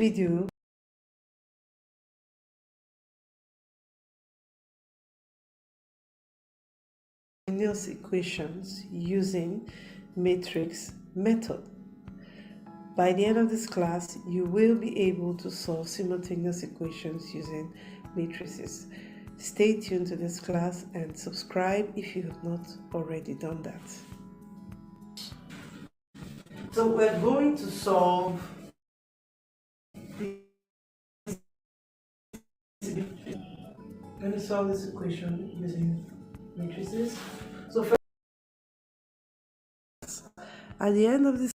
Video simultaneous equations using matrix method. By the end of this class, you will be able to solve simultaneous equations using matrices. Stay tuned to this class and subscribe if you have not already done that. So we're going to solve this equation using matrices. So first, at the end of this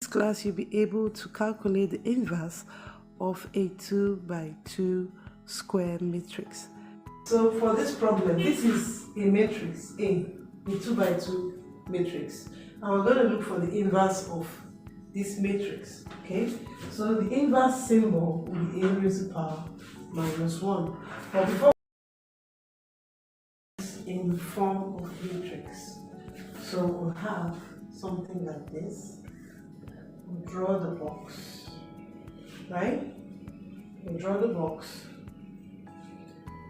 class, you'll be able to calculate the inverse of a 2 by 2 square matrix. So for this problem, this is a matrix A, a 2 by 2 matrix. And we're going to look for the inverse of this matrix. Okay, so the inverse symbol will be a raised to the power minus 1. But before in the form of matrix, so we'll have something like this. We'll draw the box, right? We'll draw the box,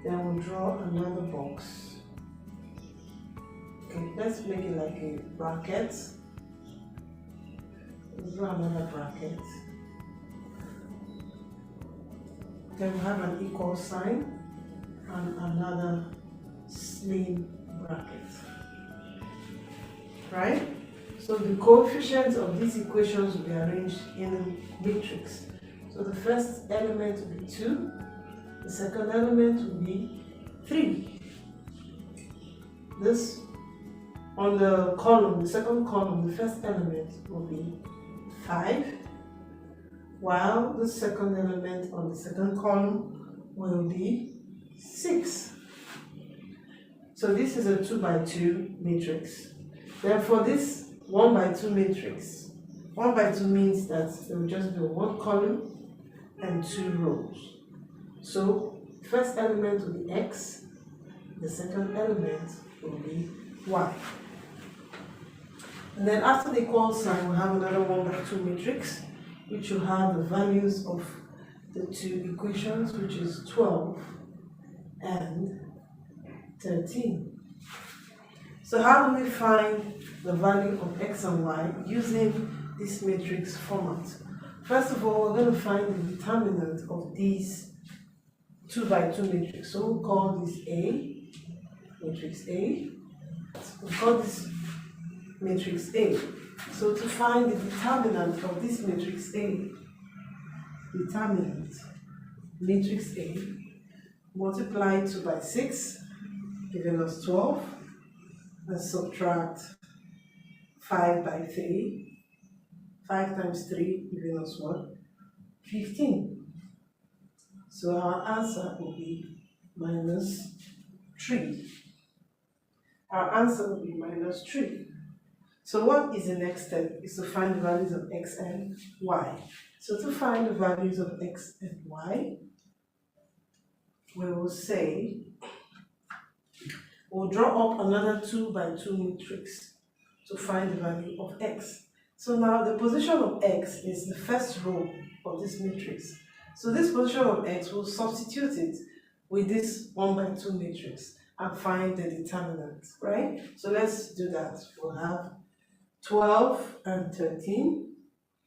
then we'll draw another box. Okay, let's make it like a bracket. We'll draw another bracket. Then we'll have an equal sign and another slim bracket, right? So the coefficients of these equations will be arranged in a matrix. So the first element will be 2, the second element will be 3. This on the column, the second column, the first element will be 5, while the second element on the second column will be 6. So this is a 2 by 2 matrix. Then for this 1 by 2 matrix, 1 by 2 means that there will just be one column and 2 rows. So first element will be X, the second element will be Y. And then after the equal sign, we'll have another 1 by 2 matrix, which will have the values of the two equations, which is 12 and 13. So how do we find the value of X and Y using this matrix format? First of all, we're going to find the determinant of these 2 by 2 matrix. So we'll call this A, matrix A. We'll call this matrix A. So to find the determinant of this matrix A, determinant, matrix A, multiply 2 by 6, giving us 12, and subtract 5 by 3, 5 times 3 giving us what? 15. So our answer will be minus 3. Our answer will be minus 3. So what is the next step? Is to find the values of X and Y. So to find the values of X and Y, we will say, we'll draw up another 2 by 2 matrix to find the value of X. So now the position of X is the first row of this matrix. So this position of X, will substitute it with this 1 by 2 matrix and find the determinant, right? So let's do that. We'll have 12 and 13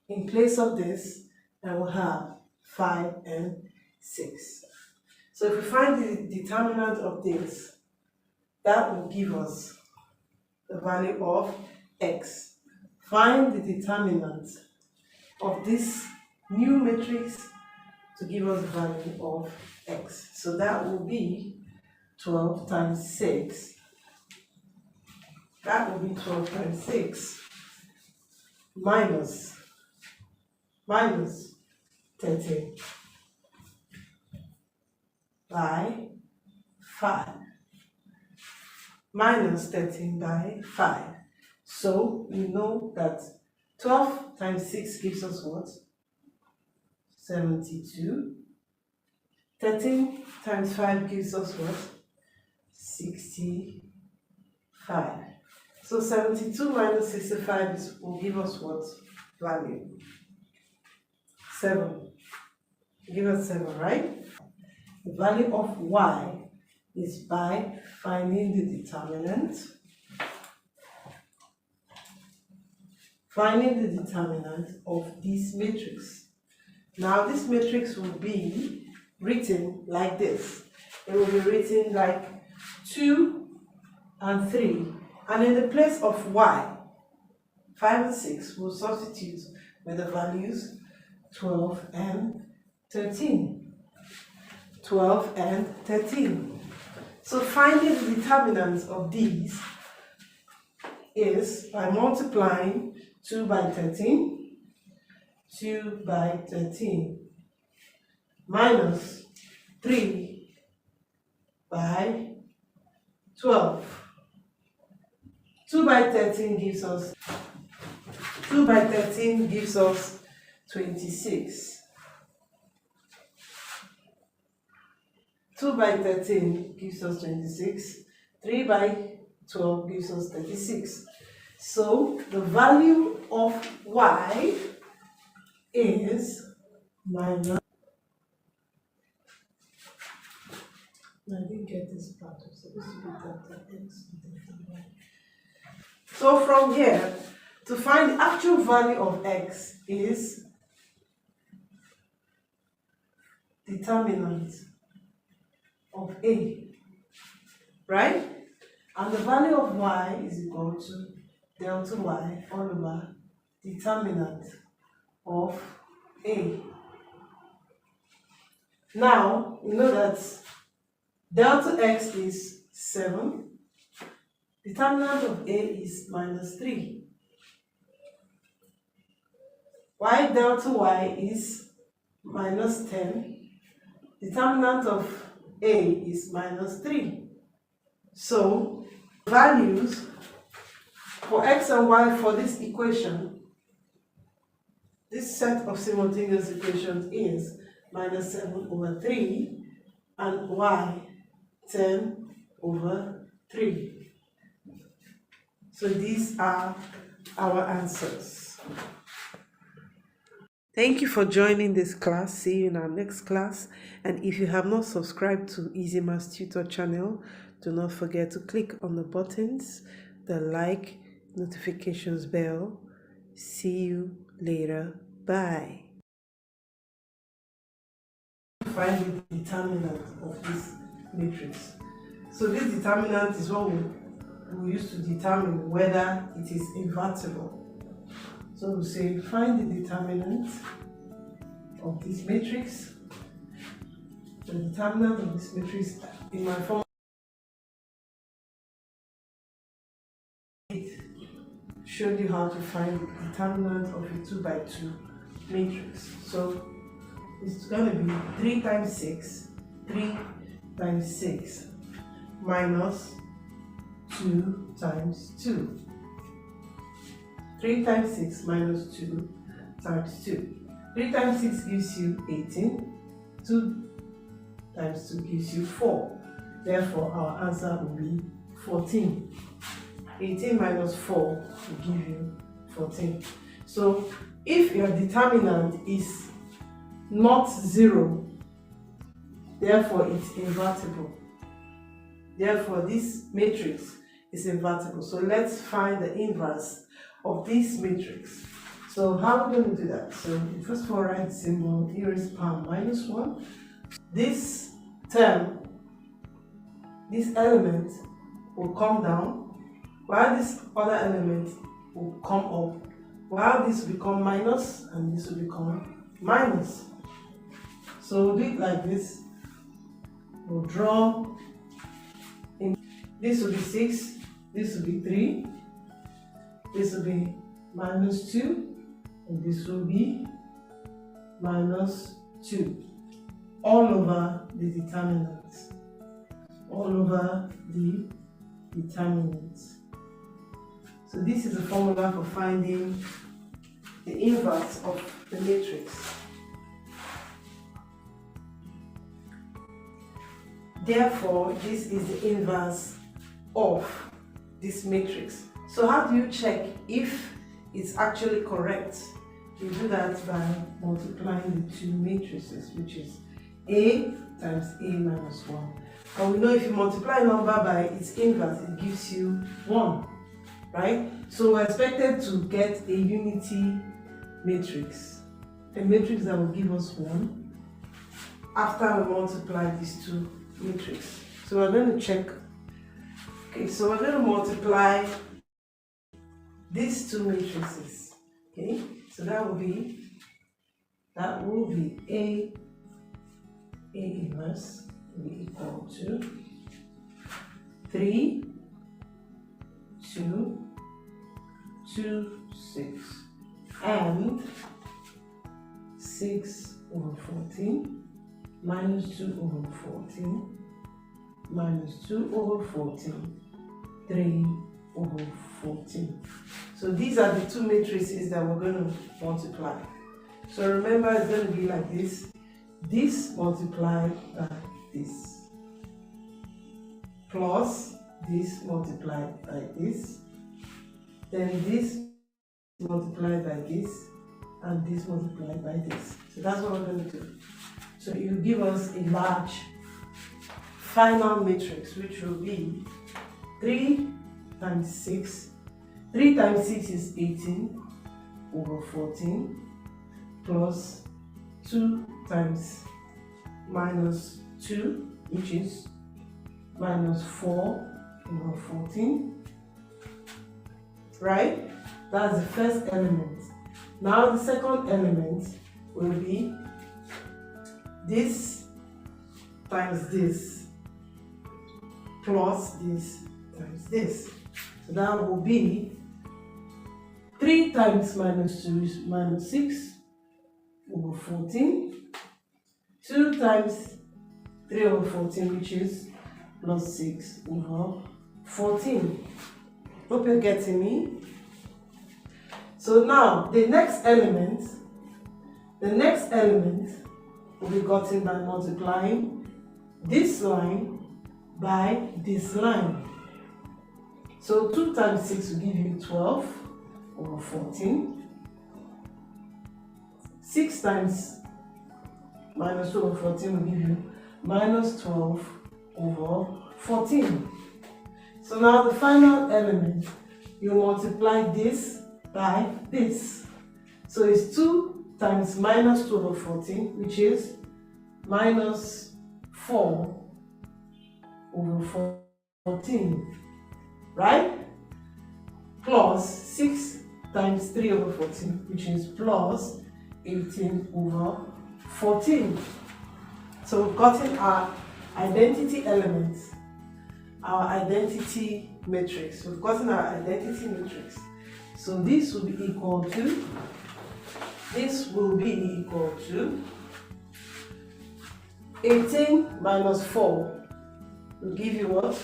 in place of this, and we'll have 5 and 6. So if we find the determinant of this, that will give us the value of X. Find the determinant of this new matrix to give us the value of X. So that will be 12 times 6. That will be 12 times 6 minus 13 by 5. Minus 13 by 5. So we know that 12 times 6 gives us what? 72. 13 times 5 gives us what? 65. So 72 minus 65 will give us what value? 7. Give us 7, right? The value of y is by finding the determinant. Finding the determinant of this matrix. Now this matrix will be written like this. It will be written like 2 and 3. And in the place of y, 5 and 6, we'll substitute with the values 12 and 13. 12 and 13. So finding the determinants of these is by multiplying 2 by 13, 2 by 13, minus 3 by 12. 2 by 13 gives us 26. 2 by 13 gives us 26. 3 by 12 gives us 36. So the value of y is minus. I didn't get this part. It's supposed to be delta x and delta y. So from here, to find the actual value of x is determinant of a, right? And the value of y is equal to delta y all over determinant of a. Now, you know that delta x is 7. Determinant of a is minus 3. Y delta y is minus 10. Determinant of a is minus 3. So, values for x and y for this equation, this set of simultaneous equations is minus 7 over 3 and y 10 over 3. So these are our answers. Thank you for joining this class. See you in our next class. And if you have not subscribed to Easy Maths Tutor channel, do not forget to click on the buttons, the like, notifications bell. See you later. Bye. Find the determinant of this matrix. So this determinant is what we use to determine whether it is invertible. So we say find the determinant of this matrix. The determinant of this matrix in my form showed you how to find the determinant of a 2 by 2 matrix. So it's going to be 3 times 6, 3 times 6 minus 2 times 2. 3 times 6 minus 2 times 2. 3 times 6 gives you 18. 2 times 2 gives you 4. Therefore, our answer will be 14. 18 minus 4 will give you 14. So, if your determinant is not 0, therefore it's invertible. Therefore, this matrix is invertible. So let's find the inverse of this matrix. So how are we going to do that? So first of all, write the symbol e raised to power minus 1. This term, this element will come down, while this other element will come up, while this will become minus and this will become minus. So we'll do it like this. We'll draw in. This will be 6, this will be 3, this will be minus 2, and this will be minus 2. All over the determinants. All over the determinants. So this is the formula for finding the inverse of the matrix. Therefore, this is the inverse of this matrix. So how do you check if it's actually correct? You do that by multiplying the two matrices, which is A times A minus 1. And we know if you multiply a number by its inverse, it gives you 1, right? So we're expected to get a unity matrix, a matrix that will give us 1 after we multiply these two matrices. So we're going to check. Okay, so we're going to multiply these two matrices. Okay, so that will be A inverse will be equal to 3, 2, 2, 6, and 6 over 14 minus 2 over 14 minus 2 over 14, 3 over 14. So these are the two matrices that we're going to multiply. So remember, it's going to be like this. This multiplied by this, plus this multiplied by this, then this multiplied by this, and this multiplied by this. So that's what we're going to do. So it will give us a large final matrix, which will be 3 times 6. 3 times 6 is 18 over 14 plus 2 times minus 2, which is minus 4 over 14, right? That's the first element. Now the second element will be this times this plus this times this. So that will be 3 times minus 2 is minus 6 over 14. 2 times 3 over 14, which is plus 6 over 14. Hope you're getting me. So now the next element will be gotten by multiplying this line by this line. So 2 times 6 will give you 12 over 14. 6 times minus 2 over 14 will give you minus 12 over 14. So now the final element, you multiply this by this. So it's 2 times minus 2 over 14, which is minus 4 over 14, right? Plus 6 times 3 over 14, which is plus 18 over 14. So we've gotten our identity elements, our identity matrix. We've gotten our identity matrix. So this will be equal to, 18 minus 4 will give you what?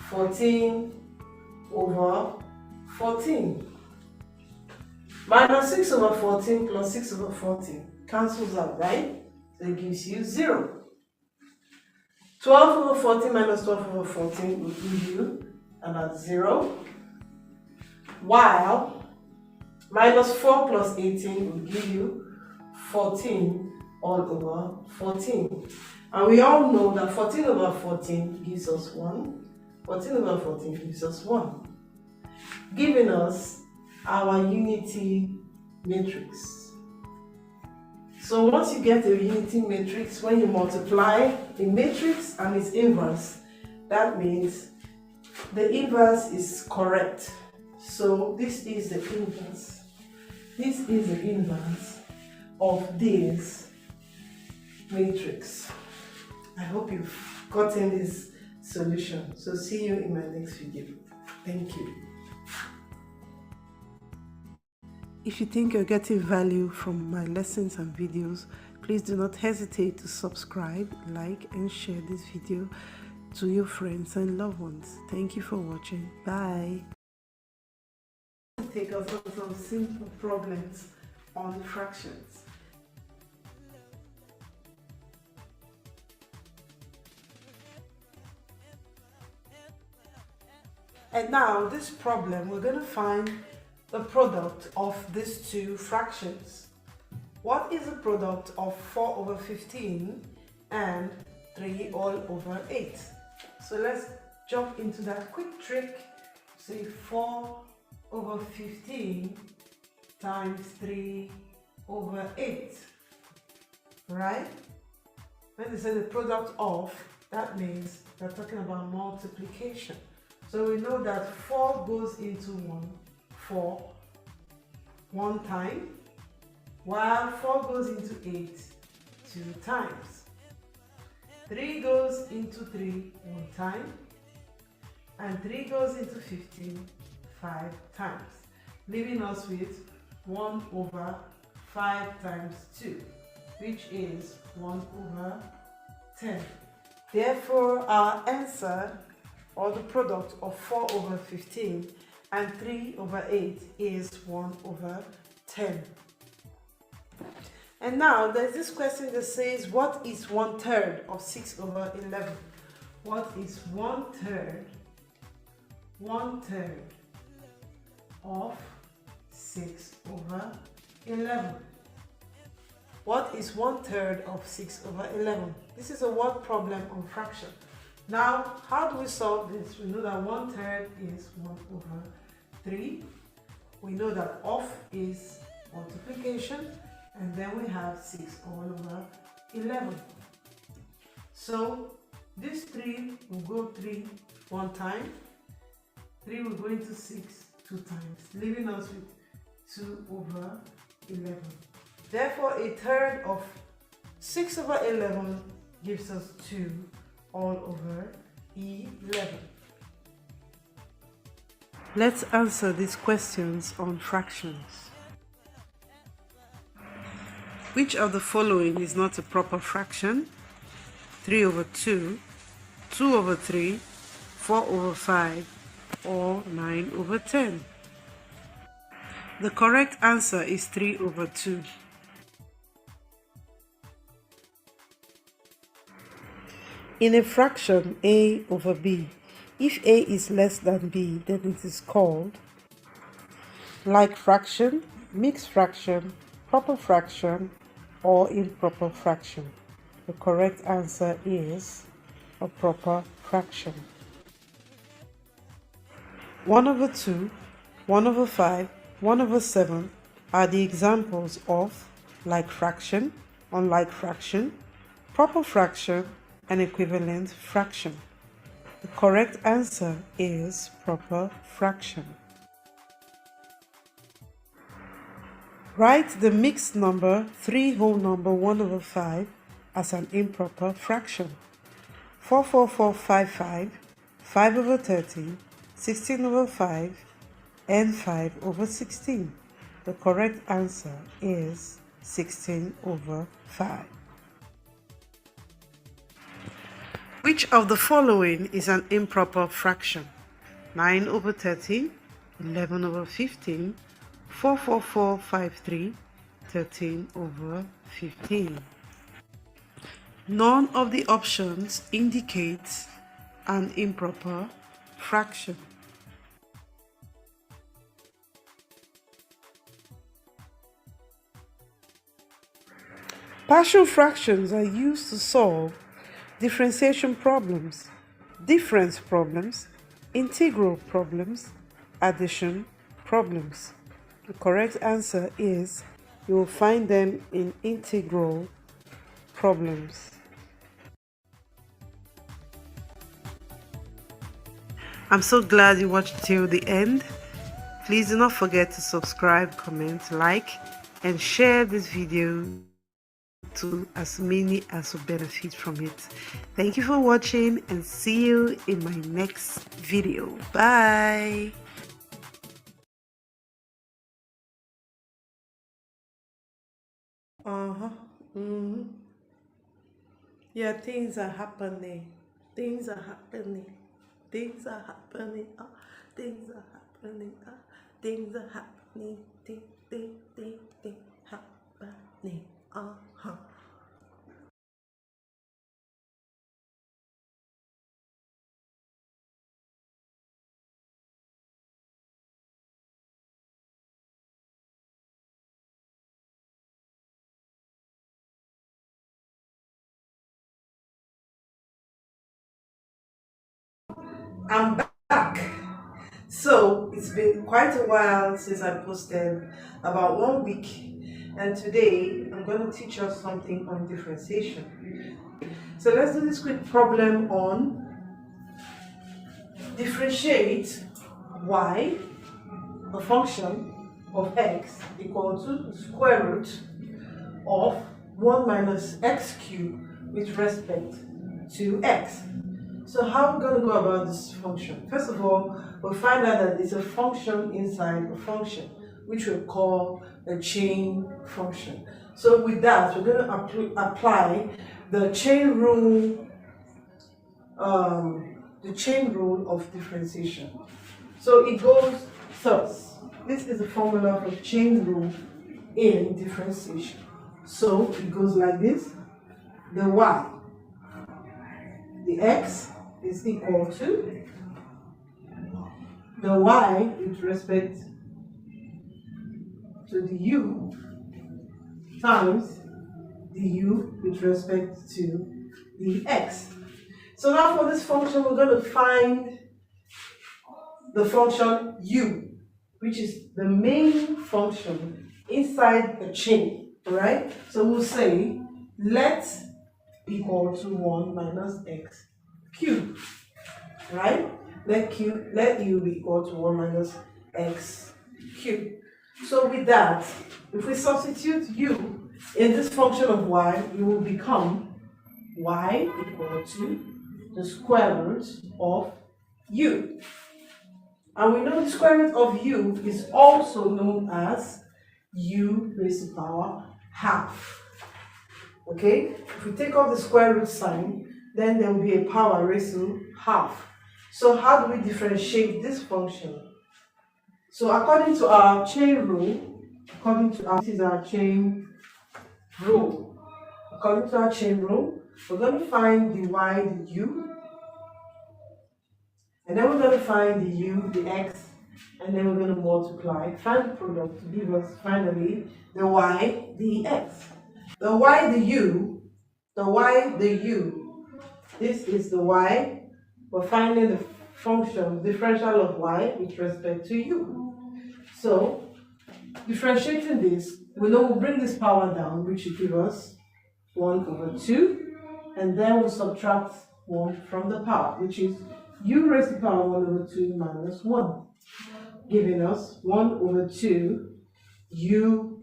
14 over 14. Minus 6 over 14 plus 6 over 14 cancels out, right? So it gives you 0. 12 over 14 minus 12 over 14 will give you about 0. While minus 4 plus 18 will give you 14 all over 14. And we all know that 14 over 14 gives us 1. 14 over 14 gives us 1. Giving us our unity matrix. So once you get a unity matrix, when you multiply the matrix and its inverse, that means the inverse is correct. So this is the inverse. This is the inverse of this matrix. I hope you've gotten this solution. So see you in my next video. Thank you. If you think you're getting value from my lessons and videos, please do not hesitate to subscribe, like, and share this video to your friends and loved ones. Thank you for watching. Bye. Take us on some simple problems on fractions. And now this problem, we're going to find the product of these two fractions. What is the product of 4 over 15 and 3 all over 8? So let's jump into that quick trick. Say 4 over 15 times 3 over 8, right? When they say the product of, that means they're talking about multiplication. So we know that 4 goes into 1 time, while 4 goes into 8 2 times. 3 goes into 3 1 time, and 3 goes into 15 5 times, leaving us with 1 over 5 times 2, which is 1 over 10. Therefore, our answer, or the product of 4 over 15 and 3 over 8, is 1 over 10. And now there's this question that says, what is 1/3 of 6 over 11? What is 1/3 of 6 over 11? What is 1/3 of 6 over 11? This is a word problem on fraction. Now, how do we solve this? We know that 1/3 is 1 over 3. We know that of is multiplication, and then we have 6 all over 11. So this 3 will go 3 1 time, 3 will go into 6 2 times, leaving us with 2 over 11. Therefore, 1/3 of 6 over 11 gives us 2 all over 11. Let's answer these questions on fractions. Which of the following is not a proper fraction? 3 over 2, 2 over 3, 4 over 5, or 9 over 10? The correct answer is 3 over 2. In a fraction a over b, if a is less than b, then it is called like fraction, mixed fraction, proper fraction, or improper fraction. The correct answer is a proper fraction. 1 over 2, 1 over 5, 1 over 7 are the examples of like fraction, unlike fraction, proper fraction, and equivalent fraction. The correct answer is proper fraction. Write the mixed number 3 whole number 1 over 5 as an improper fraction. 44455, 5 over 13, 16 over 5, and 5 over 16. The correct answer is 16 over 5. Which of the following is an improper fraction? 9 over 13, 11 over 15, 44453, 13 over 15. None of the options indicates an improper fraction. Partial fractions are used to solve differentiation problems, difference problems, integral problems, addition problems. The correct answer is you will find them in integral problems. I'm so glad you watched till the end. Please do not forget to subscribe, comment, like, and share this video to as many as will benefit from it. Thank you for watching, and see you in my next video. Bye. Yeah, things are happening. Things are happening. Things are happening. Things are happening. Things are happening. Things happening. I'm back. So it's been quite a while since I posted, about 1 week, and today I'm going to teach us something on differentiation. So let's do this quick problem on differentiate y, a function of x, equal to the square root of 1 minus x cubed with respect to x. So how are we going to go about this function? First of all, we'll find out that it's a function inside a function, which we'll call a chain function. So with that, we're going to apply the chain rule of differentiation. So it goes thus. This is the formula for chain rule in differentiation. So it goes like this. The y, the x is equal to the y with respect to the u times the u with respect to the x. So now for this function, we're going to find the function u, which is the main function inside the chain, right? So we'll say let equal to 1 minus x cubed, right? Let u be equal to 1 minus x cubed. So with that, if we substitute u in this function of y, it will become y equal to the square root of u. And we know the square root of u is also known as u raised to the power half. Okay? If we take off the square root sign, then there will be a power raised to half. So how do we differentiate this function? So according to our chain rule, this is our chain rule. According to our chain rule, we're going to find the y, the u, and then we're going to find the u, the x, and then we're going to multiply, find the product to give us finally the y, the x. The y, the u, this is the y. We're finding the function differential of y with respect to u. So differentiating this, we know we'll bring this power down, which will give us 1 over 2, and then we'll subtract 1 from the power, which is u raised to the power 1 over 2 minus 1, giving us 1 over 2 u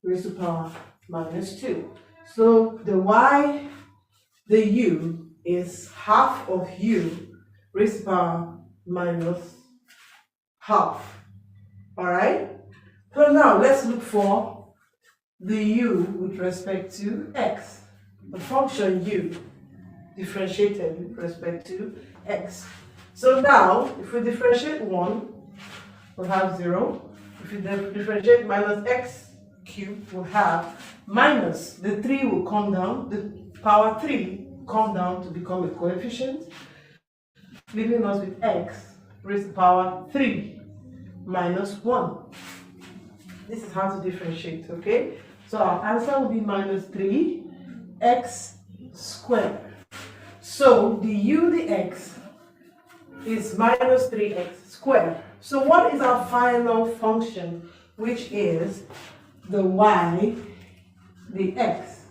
raised to the power minus 2. So the y, the u, is half of u raised to the power minus half. Alright? So now let's look for the u with respect to x. The function u differentiated with respect to x. So now, if we differentiate 1, we'll have 0. If we differentiate minus x cubed, we'll have minus, the 3 will come down, the power 3 will come down to become a coefficient, leaving us with x raised to the power 3 minus 1. This is how to differentiate, okay? So our answer will be minus 3x squared. So the u, the x, is minus 3x squared. So what is our final function, which is the y, the x?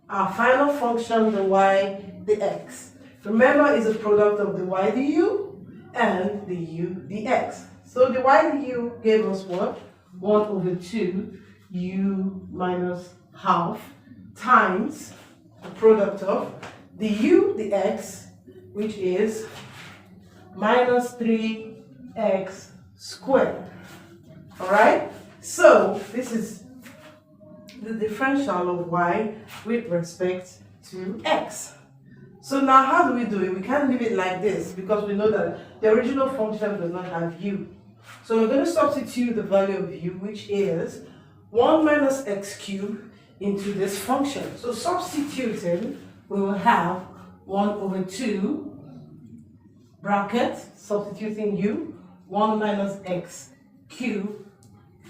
Our final function, the y, the x. Remember, is a product of the y, the u, and the u, the x. So the y, the u gave us what? 1 over 2 u minus half times the product of the u, the x, which is minus 3x squared. Alright? So this is the differential of y with respect to x. So now how do we do it? We can't leave it like this because we know that the original function does not have u. So we're going to substitute the value of u, which is 1 minus x cubed, into this function. So substituting, we will have 1 over 2 bracket, substituting u, 1 minus x cubed,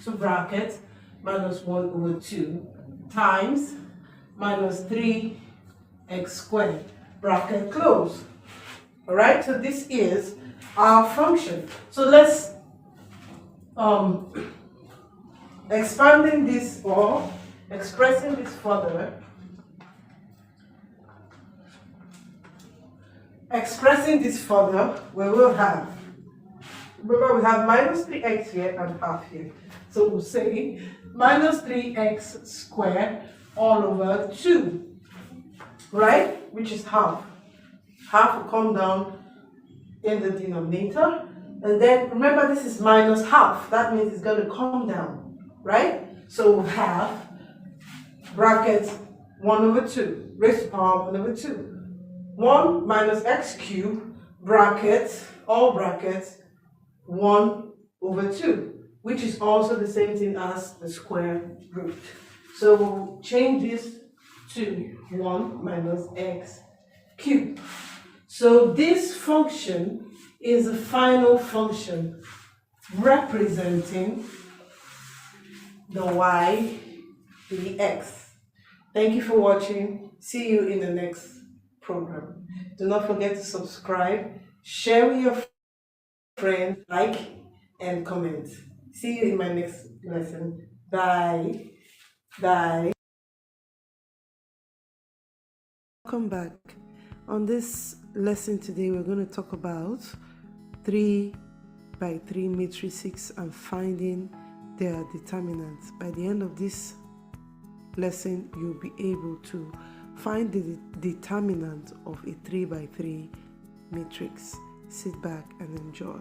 to bracket, minus 1 over 2 times minus 3x squared, bracket close. Alright, so this is our function. So let's expanding this or expressing this further. Expressing this further, we will have, remember we have minus 3x here and half here. So we'll say minus 3x squared all over 2, right? Which is half. Half will come down in the denominator. And then remember this is minus half. That means it's going to come down, right? So we'll have bracket 1 over 2 raised to power 1 over 2. 1 minus x cubed bracket, all brackets, 1 over 2, which is also the same thing as the square root. So we'll change this to 1 minus x cubed. So this function is a final function representing the y, the x. Thank you for watching. See you in the next program. Do not forget to subscribe, share with your friends, like, and comment. See you in my next lesson. Bye. Bye. Welcome back. On this lesson today, we're going to talk about 3 by 3 matrices and finding their determinants. By the end of this lesson, you'll be able to find the determinant of a 3 by 3 matrix. Sit back and enjoy.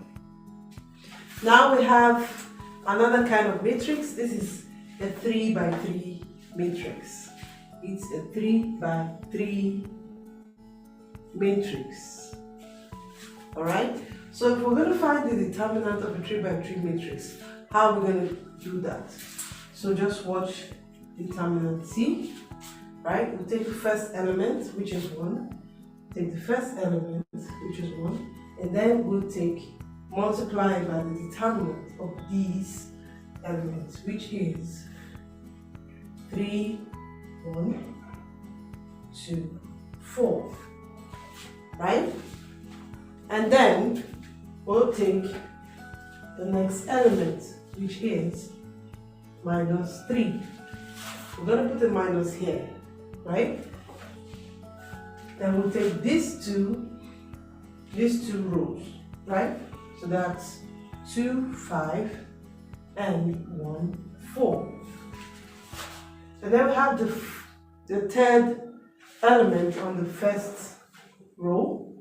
Now we have another kind of matrix. This is a 3 by 3 matrix. It's a 3 by 3 matrix. Alright? So if we're going to find the determinant of a 3 by 3 matrix, how are we going to do that? So just watch determinant C. Right? We'll take the first element, which is 1. Take the first element, which is 1. And then we'll take, multiply by the determinant of these elements, which is 3, 1, 2, 4. Right? And then we'll take the next element, which is minus 3. We're going to put a minus here. Right? Then we'll take these two rows, right? So that's 2, 5, and 1, 4. And then we have the third element on the first row,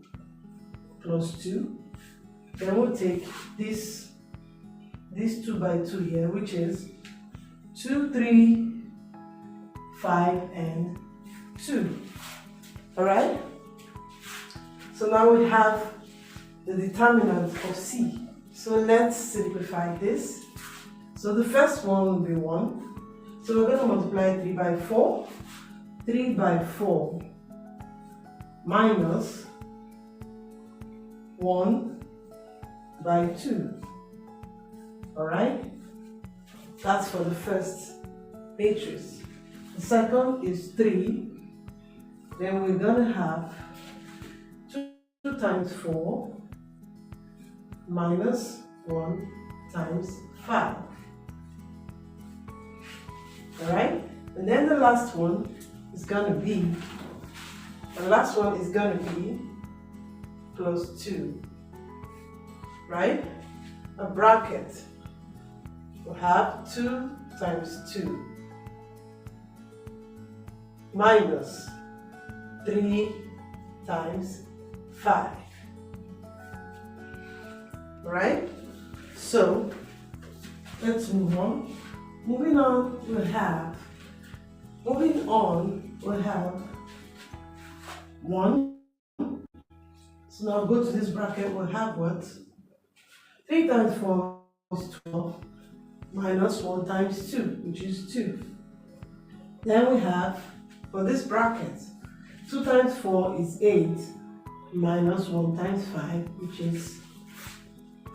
plus 2. Then we'll take this 2 by 2 here, which is 2, 3, 5, and 2. Alright? So now we have the determinant of C. So let's simplify this. So the first one will be 1. So we're going to multiply 3 by 4. 3 by 4 minus 1 by 2. Alright? That's for the first matrix. The second is 3. Then we're going to have 2 times 4 minus 1 times 5. Alright? And then the last one is going to be, plus 2. Right? A bracket. We'll have 2 times 2 minus 3 times 5. Right? So let's move on. Moving on, we'll have 1. So now go to this bracket, we'll have what? 3 times 4 is 12 minus 1 times 2, which is 2. Then we have, for this bracket, 2 times 4 is 8 minus 1 times 5, which is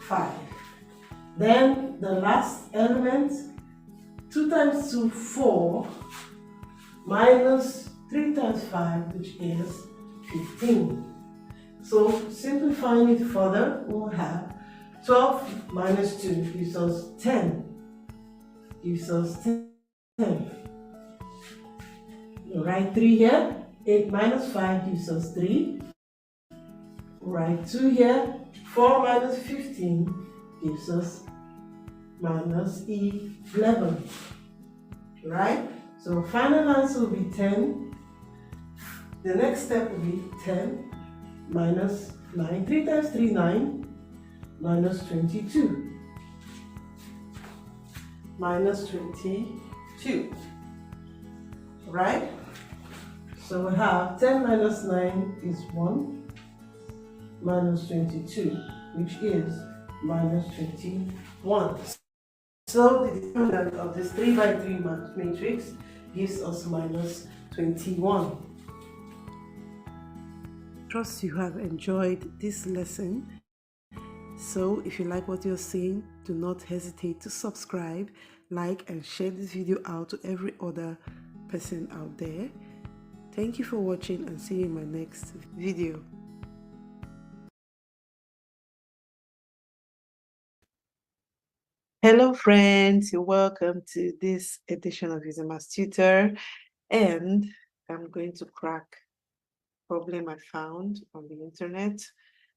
5. Then the last element, 2 times 2, 4 minus 3 times 5, which is 15. So simplifying it further, we'll have 12 minus 2 gives us 10. Gives us 10. We'll write 3 here. 8 minus 5 gives us 3. We'll write 2 here. 4 minus 15 gives us minus 11. Right? So final answer will be 10. The next step will be 10 minus 9. 3 times 3, 9. Minus 22. Minus 22. Right? So we have 10 minus 9 is 1. Minus 22, which is minus 21. So the determinant of this 3 by 3 matrix gives us minus 21. Trust you have enjoyed this lesson. So if you like what you're seeing, do not hesitate to subscribe, like, and share this video out to every other person out there. Thank you for watching and see you in my next video. Hello friends, you're welcome to this edition of Using Maths Tutor, and I'm going to crack a problem I found on the internet,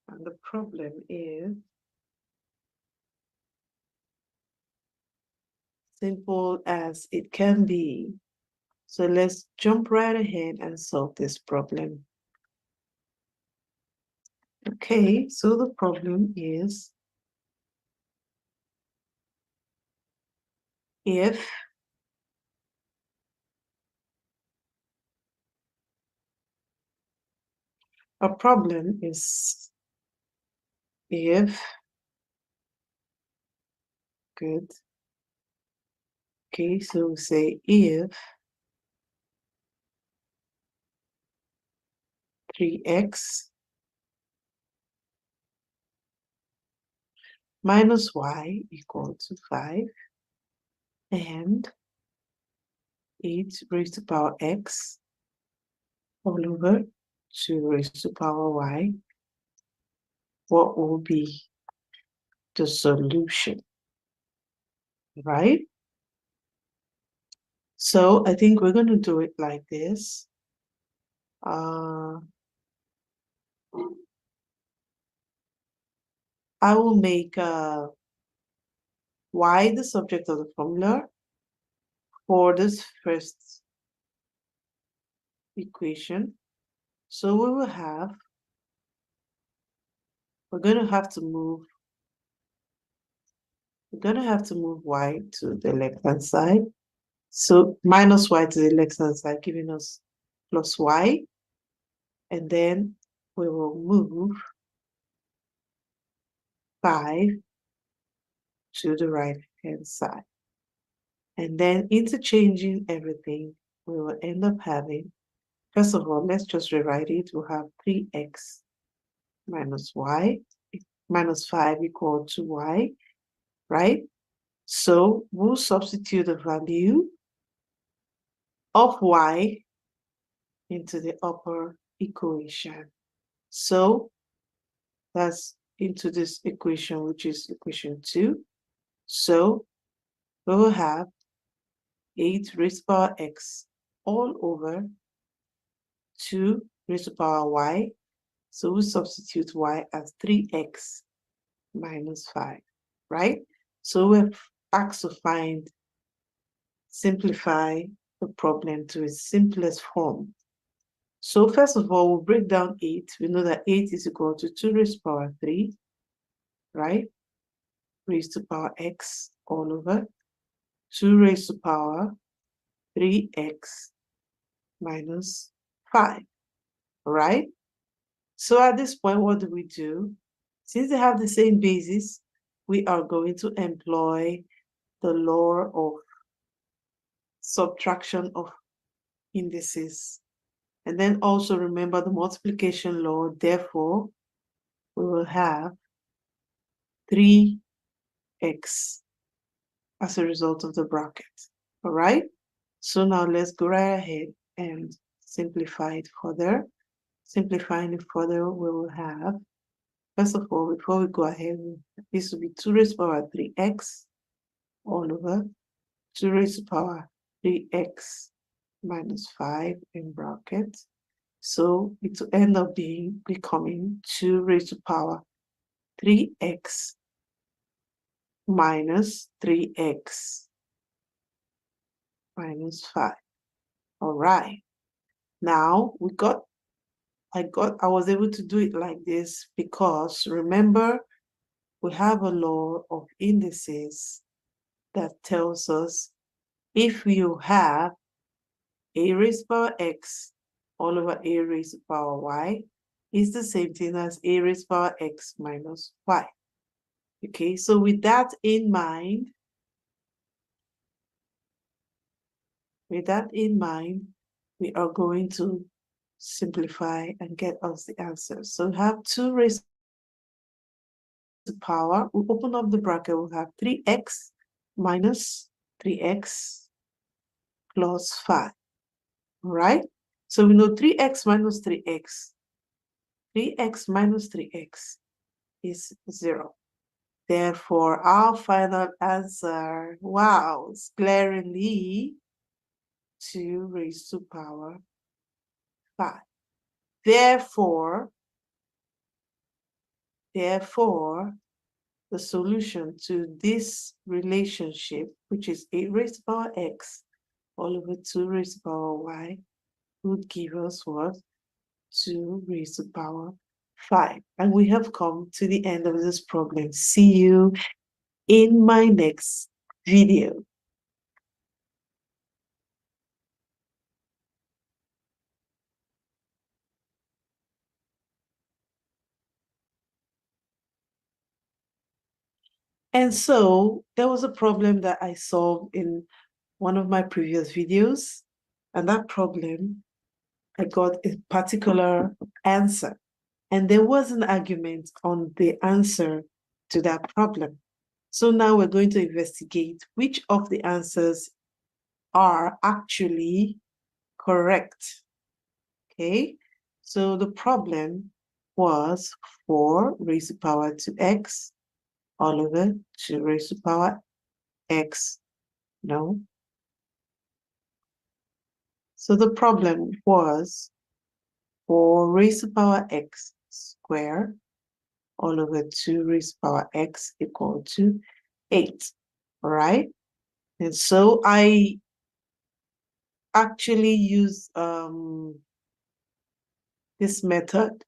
and the problem is simple as it can be. So let's jump right ahead and solve this problem. Okay, so the problem is if a problem is if good. Okay, so we say if 3x minus y equal to 5 and 8 raised to power x all over 2 raised to power y, what will be the solution, right? So I think we're going to do it like this. I will make y the subject of the formula for this first equation. So we will have, we're going to have to move y to the left-hand side. So minus y to the left-hand side, giving us plus y. And then we will move 5 to the right-hand side. And then interchanging everything, we will end up having, first of all, let's just rewrite it. We'll have 3x minus y minus 5 equal to y, right? So we'll substitute the value of y into the upper equation. So that's into this equation, which is equation 2. So we will have 8 raised to power x all over 2 raised to power y. So we substitute y as 3x minus 5, right? So we're asked to simplify the problem to its simplest form. So first of all, we'll break down 8. We know that 8 is equal to 2 raised to power 3, right? Raised to power x all over 2 raised to power 3x minus 5, right? So at this point, what do? Since they have the same basis, we are going to employ the law of subtraction of indices. And then also remember the multiplication law. Therefore, we will have 3x as a result of the bracket. All right? So now let's go right ahead and simplify it further. Simplifying it further, we will have, first of all, before we go ahead, this will be 2 raised to the power 3x all over 2 raised to the power 3x minus 5 in brackets. So it will end up becoming 2 raised to the power 3x minus 3x minus 5. All right. Now I was able to do it like this because remember, we have a law of indices that tells us if you have a raised to the power x all over a raised to the power y is the same thing as a raised to the power x minus y. Okay, so with that in mind, we are going to simplify and get us the answer. So we have 2 raised to the power, we open up the bracket, we'll have 3x minus 3x plus 5. All right? So we know 3x minus 3x. 3x minus 3x is 0. Therefore, our final answer, wow, is glaringly 2 raised to the power 5. Therefore, the solution to this relationship, which is 8 raised to the power x all over 2 raised to the power y, would give us what? 2 raised to the power 5. And we have come to the end of this problem. See you in my next video. And so there was a problem that I solved in one of my previous videos, and that problem, I got a particular answer. And there was an argument on the answer to that problem. So now we're going to investigate which of the answers are actually correct. Okay, so the problem was 4 raised to the power 2x all over 2 raised to the power x. No. So the problem was 4 raised to the power x squared all over 2 raised to the power x equal to 8. All right. And so I actually use this method.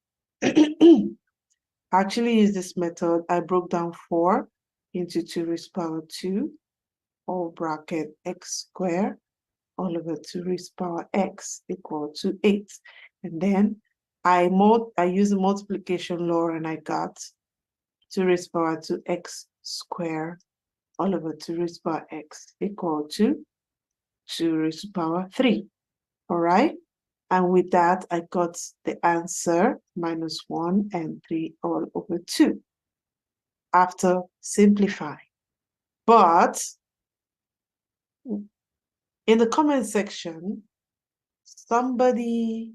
I broke down 4 into 2 raised to the power 2, all bracket x squared all over 2 raised to the power x equal to 8. And then I use the multiplication law and I got 2 raised to the power 2x squared all over 2 raised to the power x equal to 2 raised to the power 3. All right. And with that, I got the answer minus 1 and 3 all over 2 after simplifying. But in the comment section, somebody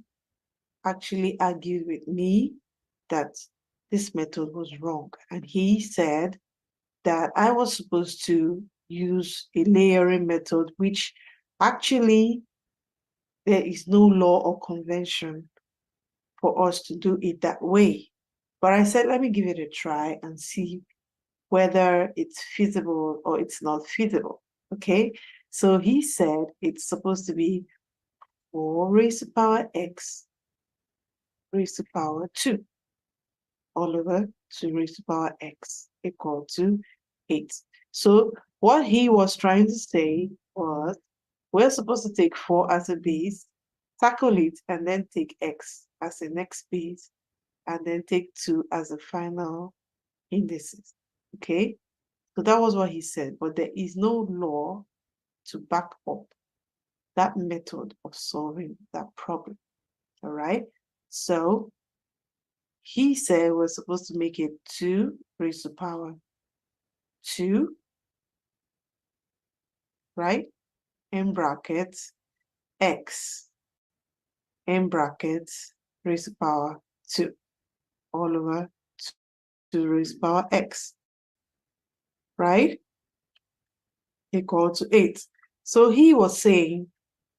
actually argued with me that this method was wrong. And he said that I was supposed to use a layering method, which actually there is no law or convention for us to do it that way. But I said, let me give it a try and see whether it's feasible or it's not feasible. Okay, so he said it's supposed to be 4 raised to the power x raised to the power 2 all over 2 raised to the power x equal to 8. So what he was trying to say was we're supposed to take 4 as a base, tackle it, and then take x as the next base, and then take 2 as the final indices. Okay, so that was what he said, but there is no law to back up that method of solving that problem. All right, so he said we're supposed to make it 2 raised to the power 2, right, in brackets x in brackets raised to the power 2 all over 2 raised to the power x, right? Equal to 8. So he was saying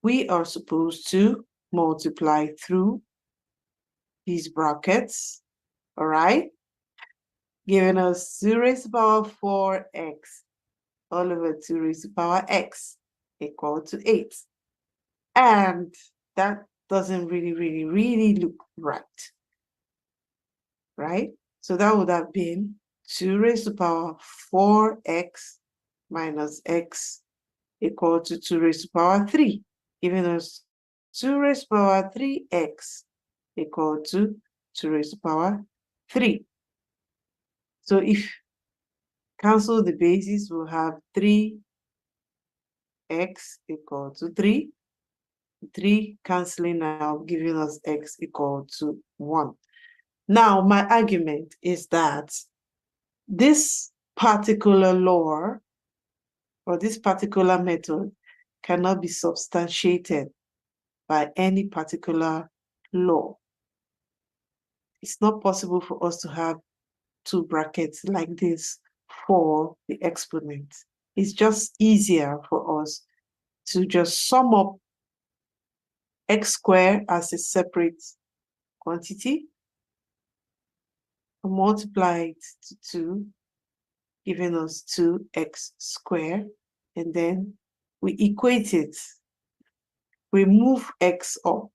we are supposed to multiply through these brackets, all right? Giving us 2 raised to the power 4x all over 2 raised to the power x equal to 8. And that doesn't really look right, right? So that would have been 2 raised to the power 4x minus x equal to 2 raised to the power 3, giving us 2 raised to the power 3x equal to 2 raised to the power 3. So if cancel the bases, we'll have 3x equal to 3. 3 cancelling out, giving us x equal to 1. Now, my argument is that this particular law or this particular method cannot be substantiated by any particular law. It's not possible for us to have 2 brackets like this for the exponent. It's just easier for us to just sum up x squared as a separate quantity and multiply it to 2, giving us 2x squared, and then we equate it. We move x up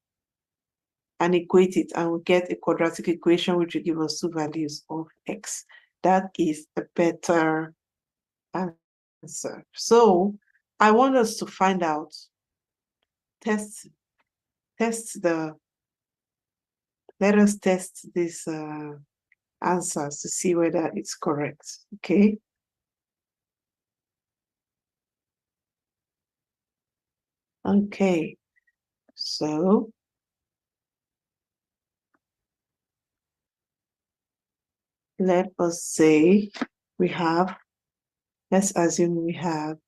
and equate it, and we get a quadratic equation which will give us 2 values of x. That is a better answer. So I want us to find out, let us test these answers to see whether it's correct, okay? Okay, so let us say we have, let's assume we have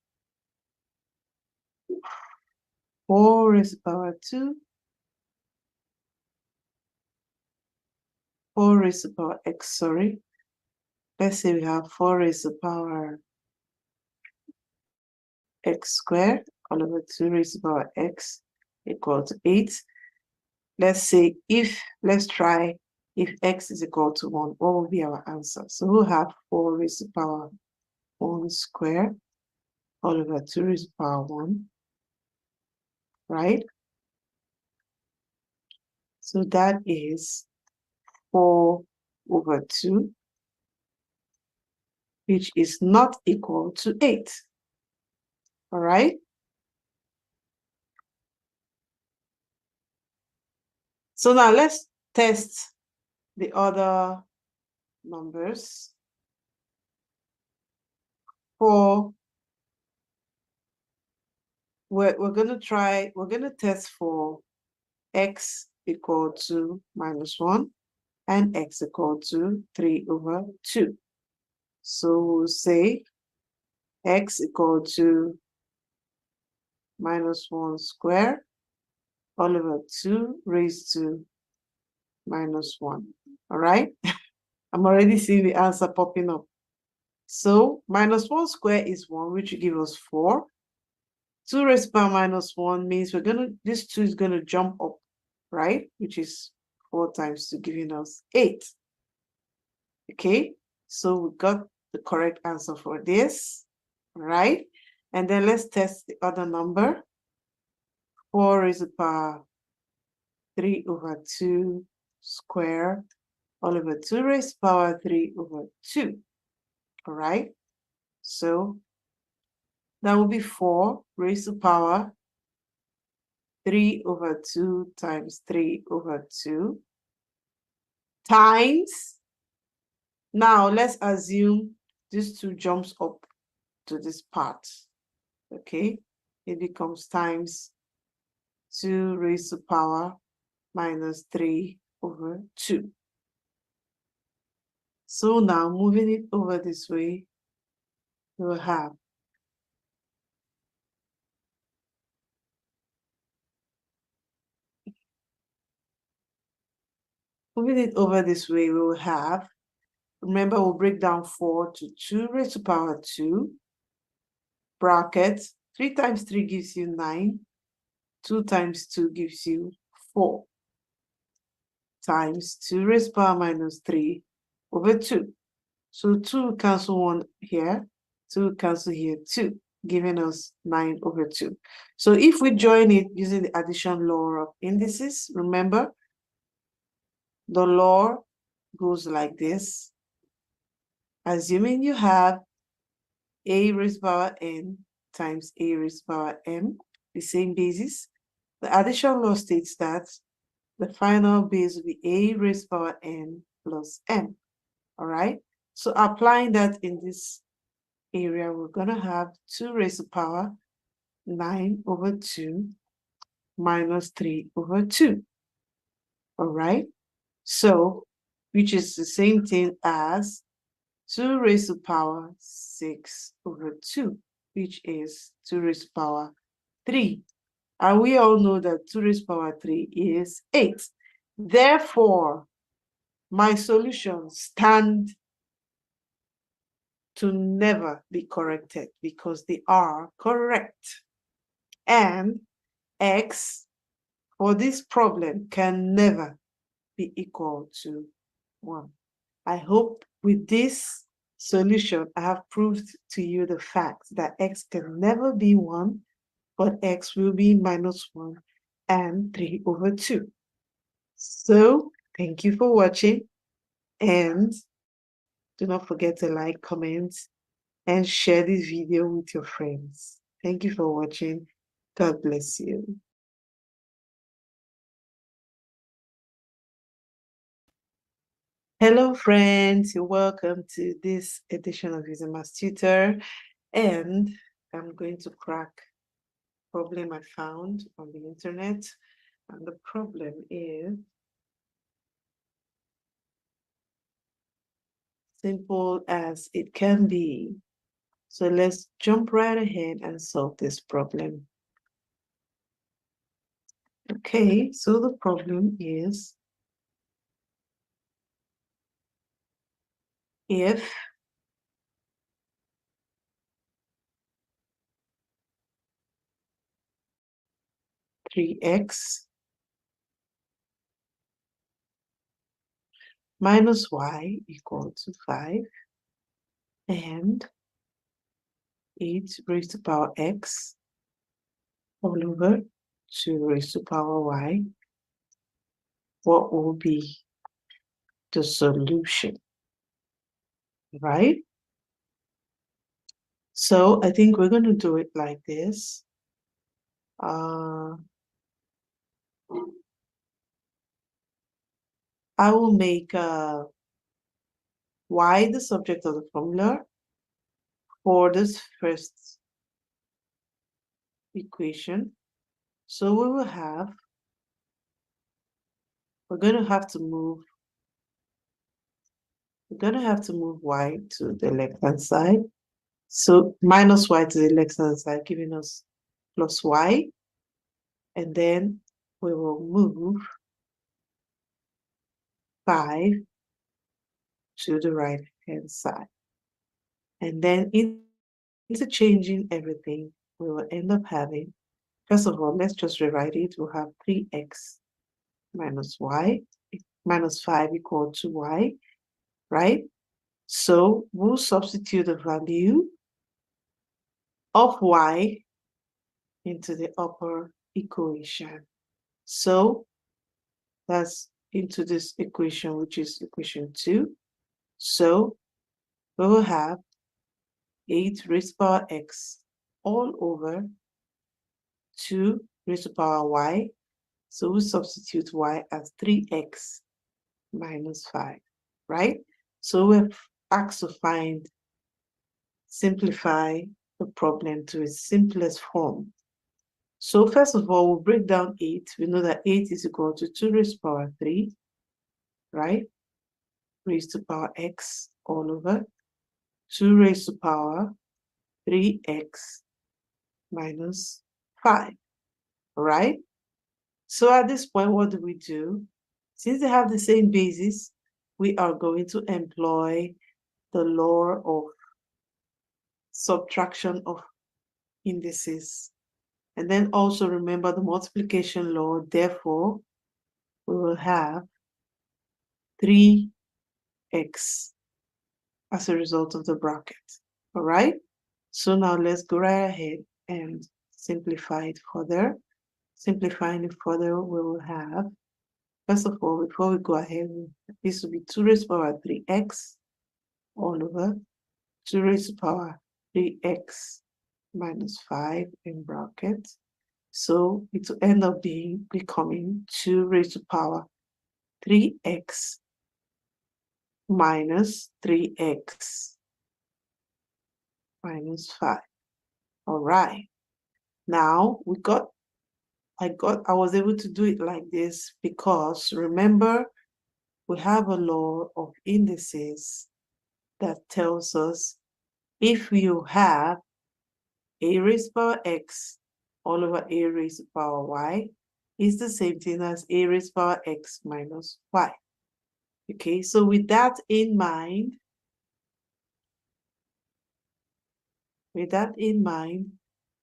4 raised to the power 2, 4 raised to the power x, sorry. Let's say we have 4 raised to the power x squared all over 2 raised to the power x equal to 8. Let's say let's try if x is equal to 1, what will be our answer? So we'll have 4 raised to the power 1 squared all over 2 raised to the power 1, right? So that is 4 over 2, which is not equal to 8, all right? So now let's test the other numbers. We're going to test for x equal to -1 and x equal to 3 over 2. So we'll say x equal to -1 squared all over 2 raised to -1. All right? I'm already seeing the answer popping up. So -1 squared is 1, which will give us 4. 2 raised to the power -1 means this 2 is going to jump up, right? Which is 4 times 2, giving us 8. Okay, so we got the correct answer for this, right? And then let's test the other number. 4 raised to the power 3 over 2 squared all over 2 raised to the power 3 over 2. All right, so that will be 4 raised to the power 3 over 2 times 3 over 2 times, now let's assume this 2 jumps up to this part, okay? It becomes times 2 raised to the power -3 over 2. So now moving it over this way, we will have Moving it over this way, we will have, remember, we'll break down 4 to 2 raised to power 2, bracket, 3 times 3 gives you 9, 2 times 2 gives you 4, times 2 raised to power minus 3 over 2. So 2 cancel 1 here, 2 cancel here, 2, giving us 9 over 2. So if we join it using the addition law of indices, remember, the law goes like this. Assuming you have a raised to power n times a raised to power m, the same basis, the addition law states that the final base will be a raised to power n plus m. All right? So applying that in this area, we're going to have 2 raised to power 9 over 2 minus 3 over 2. All right? So, which is the same thing as 2 raised to power 6 over 2, which is 2 raised to power 3. And we all know that 2 raised to power 3 is 8. Therefore, my solutions stand to never be corrected because they are correct. And x for this problem can never be equal to 1. I hope with this solution, I have proved to you the fact that x can never be 1, but x will be minus 1 and 3 over 2. So, thank you for watching, and do not forget to like, comment, and share this video with your friends. Thank you for watching. God bless you. Hello, friends. You're welcome to this edition of Using Maths Tutor, and I'm going to crack a problem I found on the internet, and the problem is simple as it can be. So let's jump right ahead and solve this problem. Okay, so the problem is if three x minus y equal to 5 and 8 raised to power x all over 2 raised to power y, what will be the solution, right? So I think we're going to do it like this. I will make y the subject of the formula for this first equation. So we will have, we're going to have to move y to the left-hand side. So minus y to the left-hand side, giving us plus y. And then we will move 5 to the right-hand side. And then interchanging everything, we will end up having, first of all, let's just rewrite it. We'll have 3x minus y, minus 5 equal to y, right? So we'll substitute the value of y into the upper equation. So that's into this equation, which is equation 2. So we will have 8 raised to power x all over 2 raised to power y. So we substitute y as 3x minus 5, right? So we're asked to simplify the problem to its simplest form. So first of all, we'll break down 8. We know that 8 is equal to 2 raised to power 3, right? Raised to power x all over 2 raised to power 3x minus 5, right? So at this point, what do? Since they have the same basis, we are going to employ the law of subtraction of indices. And then also remember the multiplication law. Therefore, we will have 3x as a result of the bracket. All right? So now let's go right ahead and simplify it further. Simplifying it further, we will have, first of all, before we go ahead, this will be 2 raised to the power 3x all over 2 raised to the power 3x minus 5 in brackets. So it will end up becoming 2 raised to the power 3x minus 3x minus 5. All right. Now I was able to do it like this because remember, we have a law of indices that tells us if you have a raised to the power x all over a raised to the power y is the same thing as a raised to the power x minus y. Okay, so with that in mind,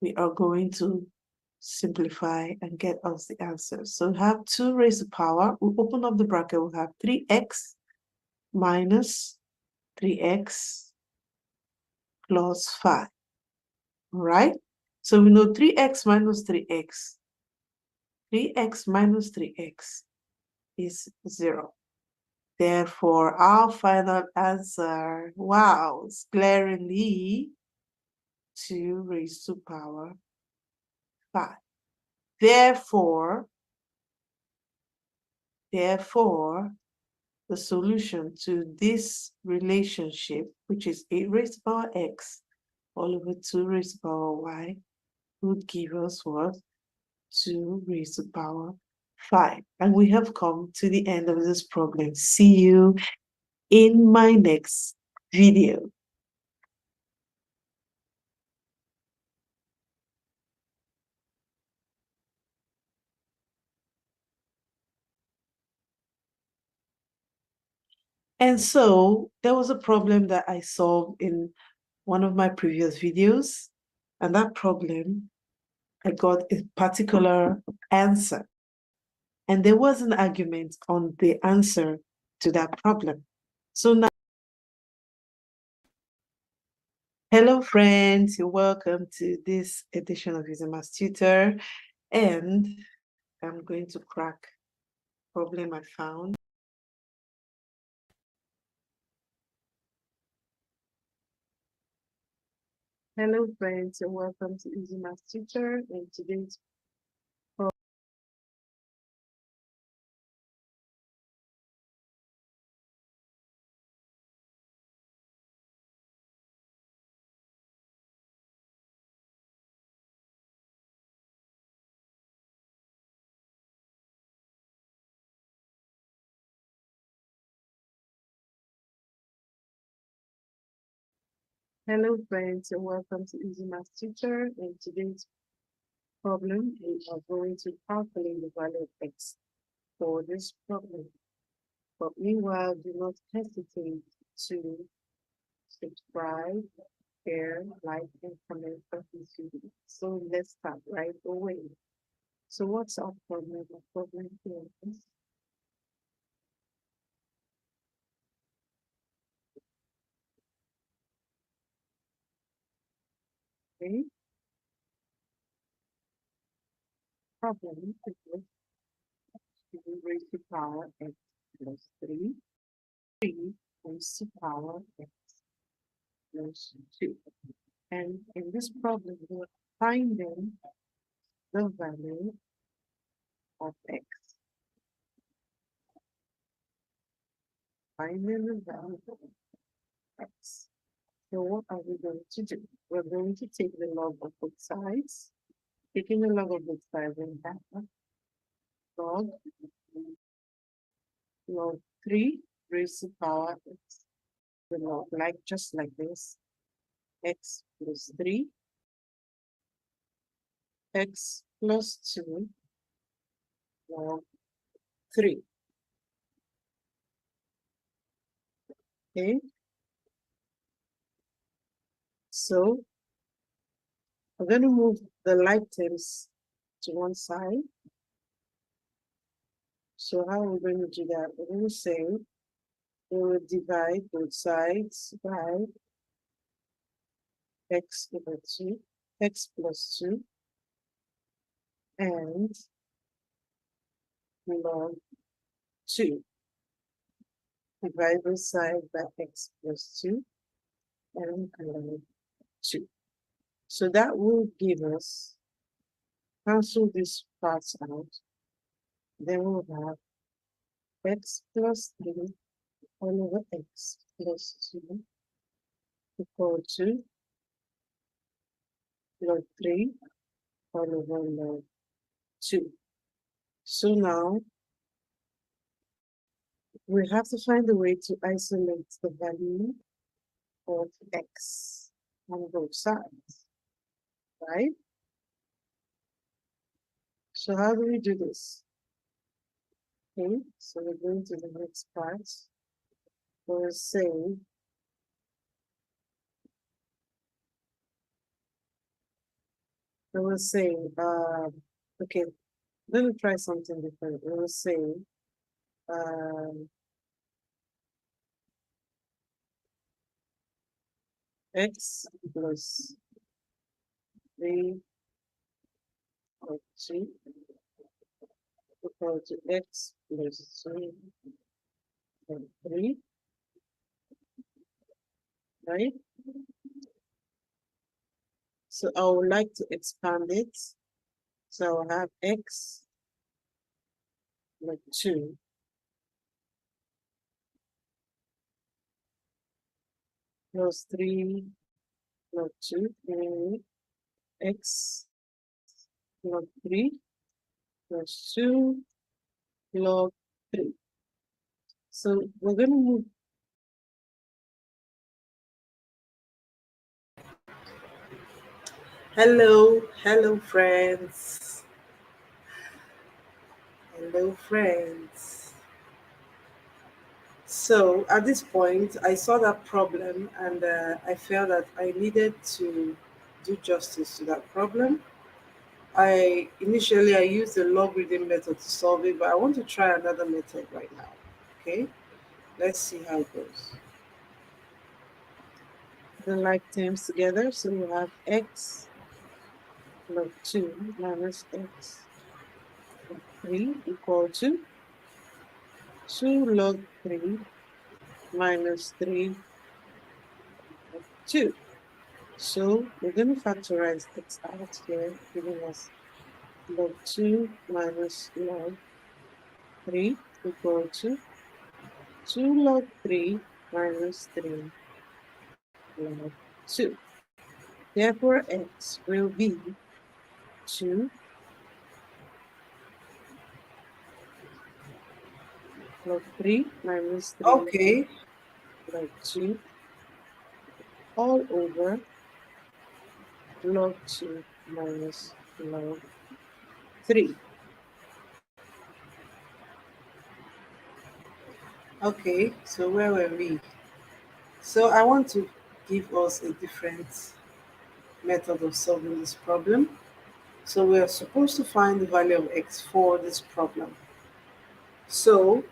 we are going to simplify and get us the answer. So we have 2 raised to the power. We open up the bracket, we'll have 3x minus 3x plus 5. All right? So we know 3x minus 3x. 3x minus 3x is 0. Therefore, our final answer, wow, is glaringly 2 raised to the power 5. Therefore, the solution to this relationship, which is 8 raised to the power x all over 2 raised to the power y, would give us what? 2 raised to the power 5. And we have come to the end of this problem. See you in my next video. And so there was a problem that I solved in one of my previous videos, and that problem, I got a particular answer. And there was an argument on the answer to that problem. So now, hello friends, you're welcome to this edition of Using Maths Tutor. And I'm going to crack a problem I found. Hello friends, you're welcome to Easy Maths Tutor, and today's hello friends, you're welcome to Easy Maths Tutor, and today's problem we are going to calculate the value of x for this problem. But meanwhile, do not hesitate to subscribe, share, like, and comment on this video. So let's start right away. So what's our problem? The problem is okay. Problem is 2 raised to the power x plus 3, 3 raised to the power x plus 2. And in this problem, we're finding the value of x. Finding the value of x. So what are we going to do? We're going to take the log of both sides. Taking the log of both sides and have log 3 raised to the power x. The log just like this. X plus 3, x plus 2, log 3. Okay. So we're going to move the like terms to one side. So how are we going to do that? We're going to say we will divide both sides by x over 2, x plus 2, and log 2. Divide both sides by x plus 2 and log 2. So that will give us, cancel these parts out, then we'll have x plus 3 all over x plus 2 equal to log 3 all over log 2. So now we have to find a way to isolate the value of x on both sides, right? So how do we do this? Okay, so we're going to the next part. We'll say okay, let me try something different. We'll say x plus 3 or 2 equal to x plus 3 and 3, right? So I would like to expand it. So I'll have x like 2 plus 3 log 2, and x log 3 plus 2 log 3. So we're going to move. Hello friends. Hello friends. So at this point, I saw that problem and I felt that I needed to do justice to that problem. I used the logarithm method to solve it, but I want to try another method right now. Okay, let's see how it goes. The like terms together, so we have x log 2 minus x log 3 equal to 2 log 3 minus 3 log 2. So we're going to factorize x out here, giving us log 2 minus log 3 equal to 2 log 3 minus 3 log 2. Therefore, x will be 2 log 3 minus 3 Okay, log 2 all over log 2 minus log 3. okay, so where were we? So I want to give us a different method of solving this problem. So we are supposed to find the value of x for this problem. So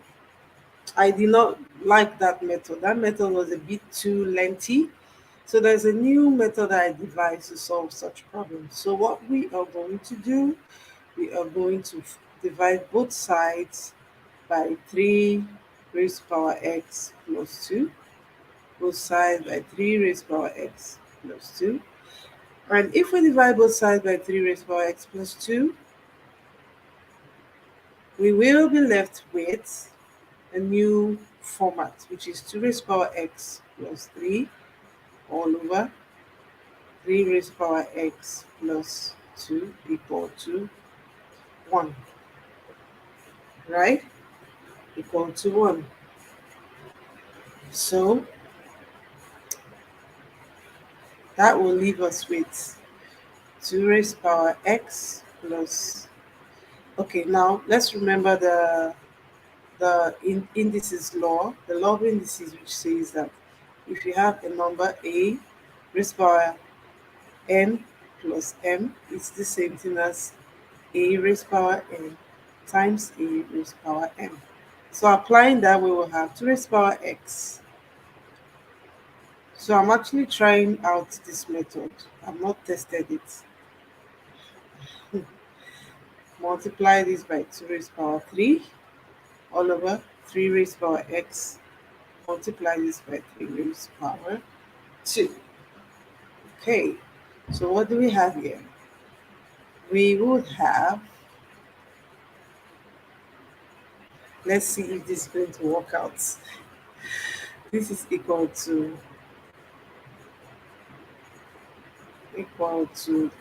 I did not like that method. That method was a bit too lengthy. So there's a new method I devised to solve such problems. So what we are going to do, we are going to divide both sides by 3 raised to power x plus 2. Both sides by 3 raised to power x plus 2. And if we divide both sides by 3 raised to power x plus 2, we will be left with a new format, which is 2 raised to power x plus 3 all over 3 raised to power x plus 2 equal to 1, right? Equal to 1. So that will leave us with 2 raised to power x plus. Okay, now let's remember the the indices law, the law of indices, which says that if you have a number a raised power n plus m, it's the same thing as a raised power n times a raised power m. So applying that, we will have 2 raised power x. So I'm actually trying out this method. I've not tested it. Multiply this by 2 raised power 3 all over 3 raised power x. Multiply this by 3 raised power 2. Okay, so what do we have here? We would have, let's see if this is going to work out. This is equal to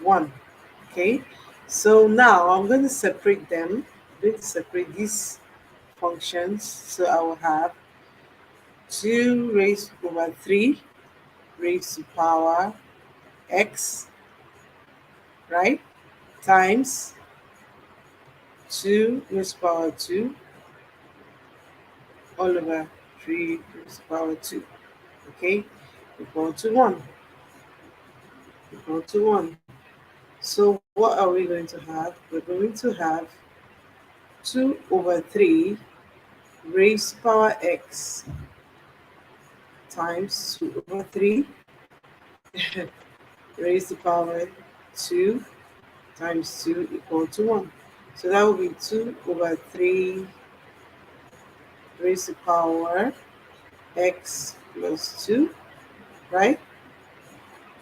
1. Okay, so now I'm going to separate them. I'm going to separate these functions. So I will have 2 raised over 3 raised to power x, right, times 2 raised to power 2 all over 3 raised to power 2. Okay, equal to 1. Equal to 1. So what are we going to have? We're going to have 2 over 3 raised to power x times 2 over 3 raised to power 2 times 2 equal to 1. So that will be 2 over 3 raised to power x plus 2, right?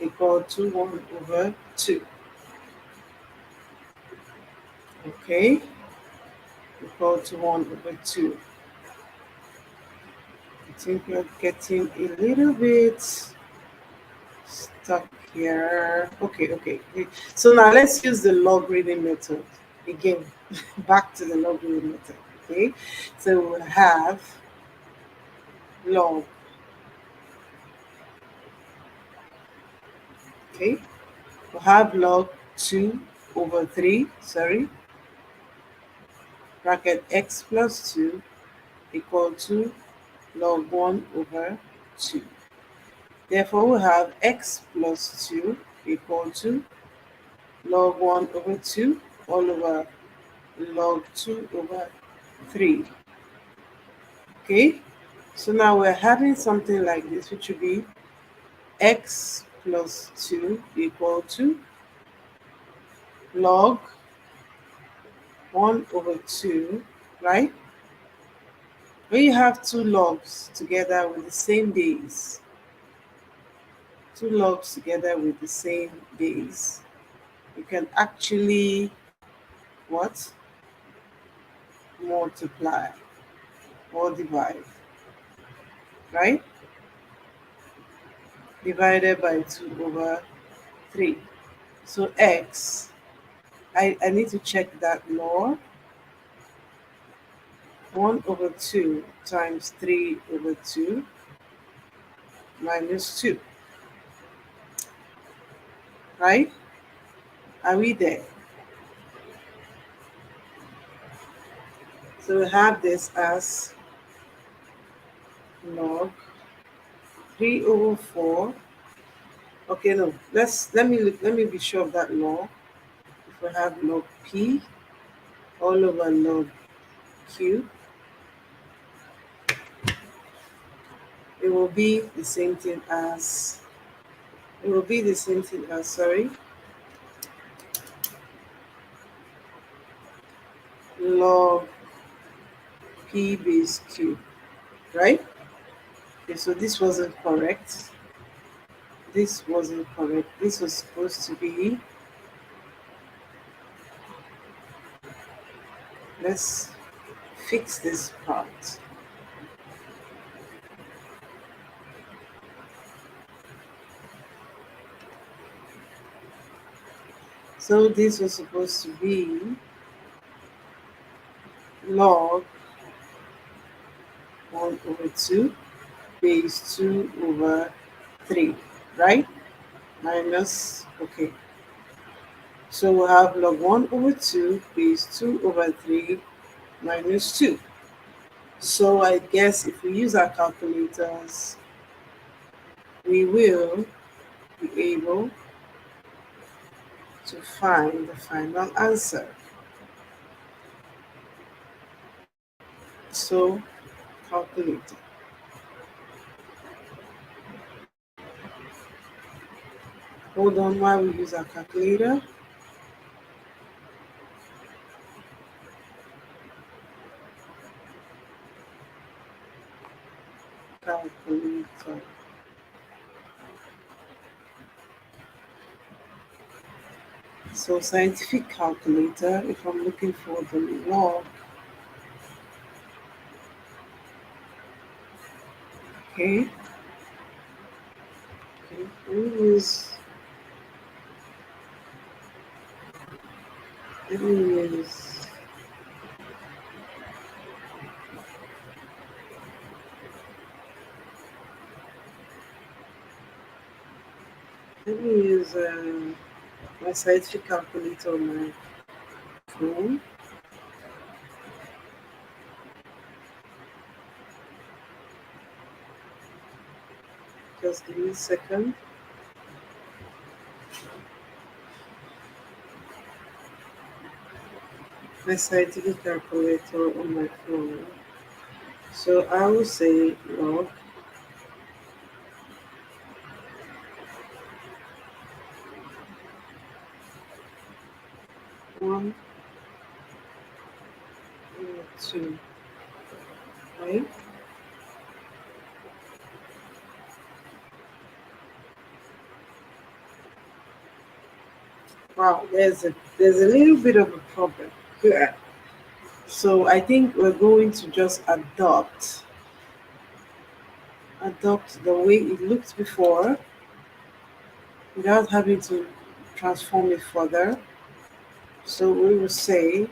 Equal to 1 over 2. Okay, equal to 1 over 2. I think we're getting a little bit stuck here. Okay. So now let's use the logarithm method again. Back to the logarithm method. Okay, so we'll have log. Okay, we'll have log 2 over 3, bracket x plus 2 equal to log 1 over 2. Therefore, we have x plus 2 equal to log 1 over 2 all over log 2 over 3. Okay, so now we're having something like this, which would be x plus 2 equal to log 1 over 2, right? When you have two logs together with the same base, two logs together with the same base, you can actually what? Multiply or divide, right? Divided by 2 over 3. So x, I need to check that law. 1 over 2 times 3 over 2 minus 2, right? Are we there? So we have this as log 3 over 4. Okay, no, let me be sure of that law. If we have log p all over log q, it will be the same thing as log p base q, right? Okay, so this wasn't correct. This wasn't correct. This was supposed to be, let's fix this part. So this was supposed to be log 1 over 2 base 2 over 3, right? Minus, okay. So we'll have log 1 over 2 base 2 over 3 minus 2. So I guess if we use our calculators, we will be able to find the final answer. So calculator. Hold on while we use our calculator. Calculator. So scientific calculator, if I'm looking for the log, okay, let me use, let me use, let me use my scientific calculator on my phone. Just give me a second. My scientific calculator on my phone. So I will say log one, 2, right? Wow, there's a little bit of a problem here. So I think we're going to just adopt the way it looked before without having to transform it further. So we will say,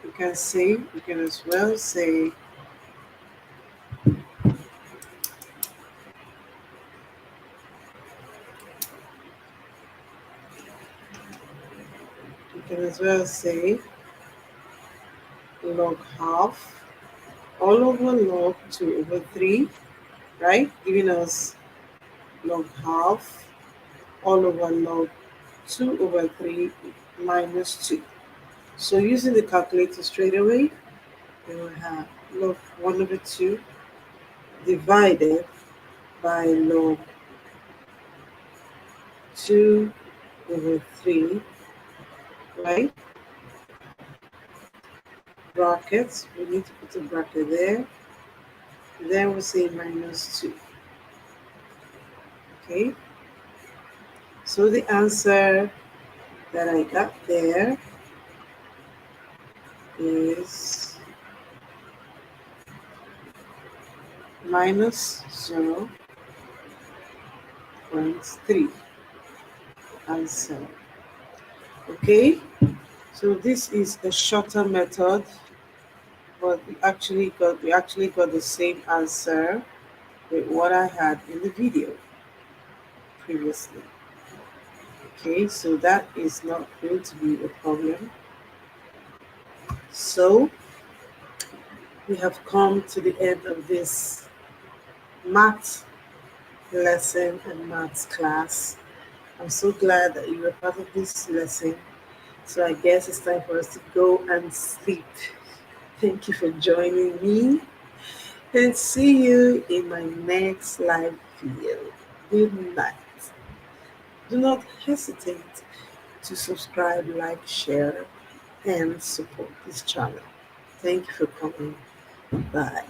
we can as well say log half all over log 2 over 3, right? Giving us log half all over log 2 over 3 minus 2. So using the calculator straight away, we will have log 1 over 2 divided by log 2 over 3, right? Brackets, we need to put a bracket there. Then we'll say minus 2. Okay, so the answer that I got there is minus 0.3 answer. Okay, so this is a shorter method, but we actually got the same answer with what I had in the video previously. Okay, so that is not going to be a problem. So we have come to the end of this math lesson and maths class. I'm so glad that you were part of this lesson. So I guess it's time for us to go and sleep. Thank you for joining me, and see you in my next live video. Good night. Do not hesitate to subscribe, like, share, and support this channel. Thank you for coming. Bye.